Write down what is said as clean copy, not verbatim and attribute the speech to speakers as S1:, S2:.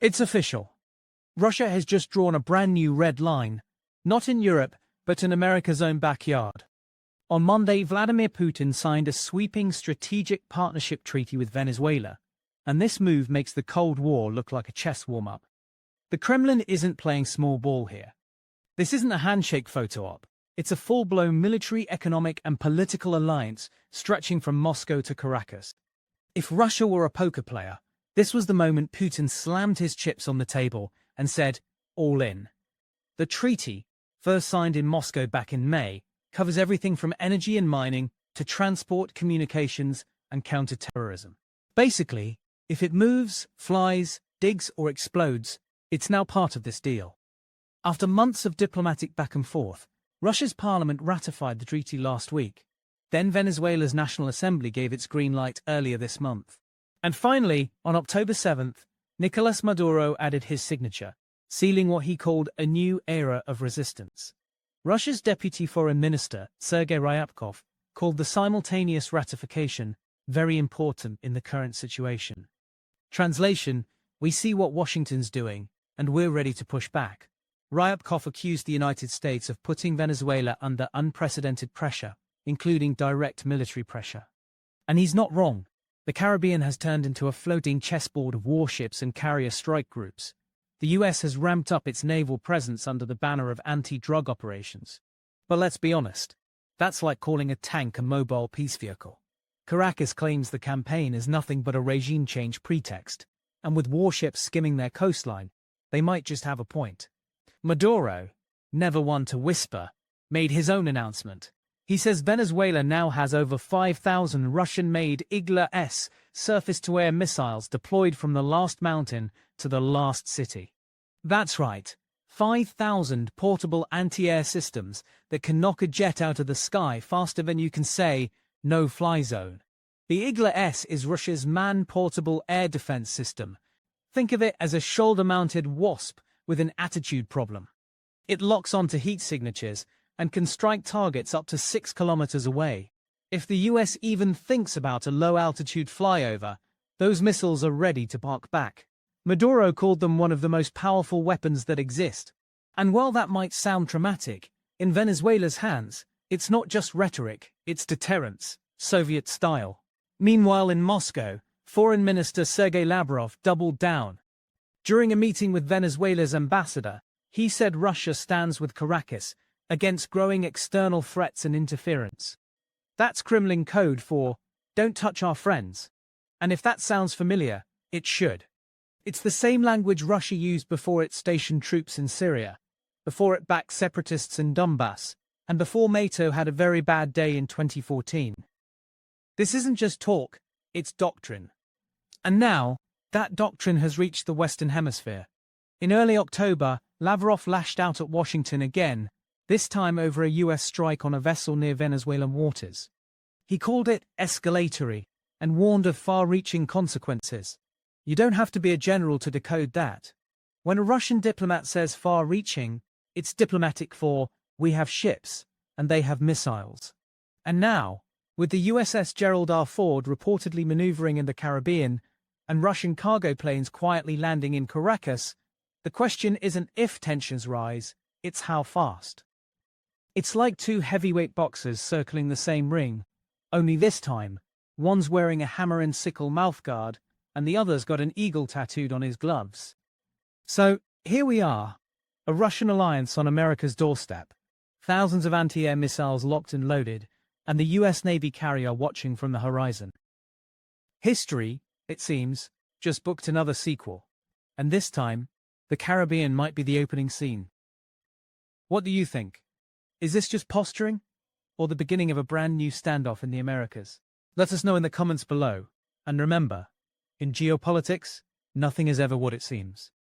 S1: It's official. Russia has just drawn a brand new red line, not in Europe, but in America's own backyard. On Monday, Vladimir Putin signed a sweeping strategic partnership treaty with Venezuela, and this move makes the Cold War look like a chess warm-up. The Kremlin isn't playing small ball here. This isn't a handshake photo op. It's a full-blown military, economic, and political alliance stretching from Moscow to Caracas. If Russia were a poker player, this was the moment Putin slammed his chips on the table and said, all in. The treaty, first signed in Moscow back in May, covers everything from energy and mining to transport, communications, and counter-terrorism. Basically, if it moves, flies, digs, or explodes, it's now part of this deal. After months of diplomatic back and forth, Russia's parliament ratified the treaty last week. Then Venezuela's National Assembly gave its green light earlier this month. And finally, on October 7th, Nicolas Maduro added his signature, sealing what he called a new era of resistance. Russia's Deputy Foreign Minister, Sergei Ryabkov, called the simultaneous ratification very important in the current situation. Translation: we see what Washington's doing, and we're ready to push back. Ryabkov accused the United States of putting Venezuela under unprecedented pressure, including direct military pressure. And he's not wrong. The Caribbean has turned into a floating chessboard of warships and carrier strike groups. The US has ramped up its naval presence under the banner of anti-drug operations. But let's be honest, that's like calling a tank a mobile peace vehicle. Caracas claims the campaign is nothing but a regime change pretext, and with warships skimming their coastline, they might just have a point. Maduro, never one to whisper, made his own announcement. He says Venezuela now has over 5,000 Russian-made Igla-S surface-to-air missiles deployed from the last mountain to the last city. That's right, 5,000 portable anti-air systems that can knock a jet out of the sky faster than you can say, no-fly zone. The Igla-S is Russia's man-portable air defense system. Think of it as a shoulder-mounted wasp with an attitude problem. It locks onto heat signatures and can strike targets up to 6 kilometers away. If the US even thinks about a low-altitude flyover, those missiles are ready to park back. Maduro called them one of the most powerful weapons that exist. And while that might sound dramatic, in Venezuela's hands, it's not just rhetoric, it's deterrence, Soviet style. Meanwhile in Moscow, Foreign Minister Sergei Lavrov doubled down. During a meeting with Venezuela's ambassador, he said Russia stands with Caracas against growing external threats and interference. That's Kremlin code for, don't touch our friends. And if that sounds familiar, it should. It's the same language Russia used before it stationed troops in Syria, before it backed separatists in Donbass, and before NATO had a very bad day in 2014. This isn't just talk, it's doctrine. And now, that doctrine has reached the Western Hemisphere. In early October, Lavrov lashed out at Washington again, this time over a US strike on a vessel near Venezuelan waters. He called it escalatory and warned of far-reaching consequences. You don't have to be a general to decode that. When a Russian diplomat says far-reaching, it's diplomatic for, we have ships, and they have missiles. And now, with the USS Gerald R. Ford reportedly maneuvering in the Caribbean, and Russian cargo planes quietly landing in Caracas, the question isn't if tensions rise, it's how fast. It's like two heavyweight boxers circling the same ring, only this time, one's wearing a hammer and sickle mouthguard, and the other's got an eagle tattooed on his gloves. So, here we are, a Russian alliance on America's doorstep, thousands of anti-air missiles locked and loaded, and the US Navy carrier watching from the horizon. History, it seems, just booked another sequel, and this time, the Caribbean might be the opening scene. What do you think? Is this just posturing, or the beginning of a brand new standoff in the Americas? Let us know in the comments below, and remember, in geopolitics, nothing is ever what it seems.